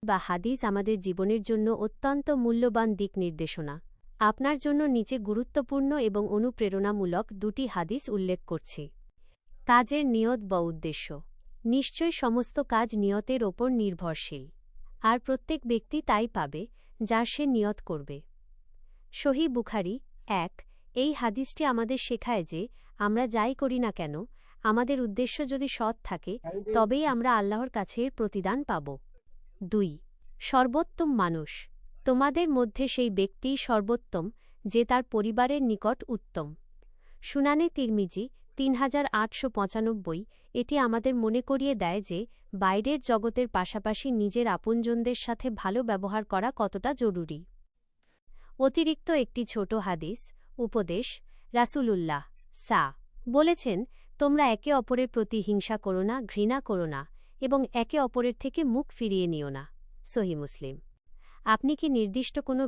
বা হাদিস আমাদের জীবনের জন্য অত্যন্ত মূল্যবান দিক নির্দেশনা। আপনার জন্য নিচে গুরুত্বপূর্ণ এবং অনুপ্রেরণামূলক দুটি হাদিস উল্লেখ করছি। কাজের নিয়ত বা উদ্দেশ্য। নিশ্চয় সমস্ত কাজ নিয়তের ওপর নির্ভরশীল, আর প্রত্যেক ব্যক্তি তাই পাবে যার সে নিয়ত করবে। সহিহ বুখারী ১। এই হাদিসটি আমাদের শেখায় যে আমরা যাই করি না কেন, আমাদের উদ্দেশ্য যদি সৎ থাকে তবেই আমরা আল্লাহর কাছে এর প্রতিদান পাব। ২। সর্বোত্তম মানুষ। তোমাদের মধ্যে সেই ব্যক্তিই সর্বোত্তম যে তার পরিবারের নিকট উত্তম। সুনানে তিরমিজি ৩৮৯৫। এটি আমাদের মনে করিয়ে দেয় যে বাইরের জগতের পাশাপাশি নিজের আপনজনদের সাথে ভালো ব্যবহার করা কতটা জরুরি। অতিরিক্ত একটি ছোট হাদিস উপদেশ। রাসূলুল্লাহ বলেছেন, তোমরা একে অপরের প্রতি হিংসা করো না, ঘৃণা করো না এবং একে অপরের থেকে মুখ ফিরিয়ে নিও না। সহিহ মুসলিম। আপনি কি নির্দিষ্ট কোনো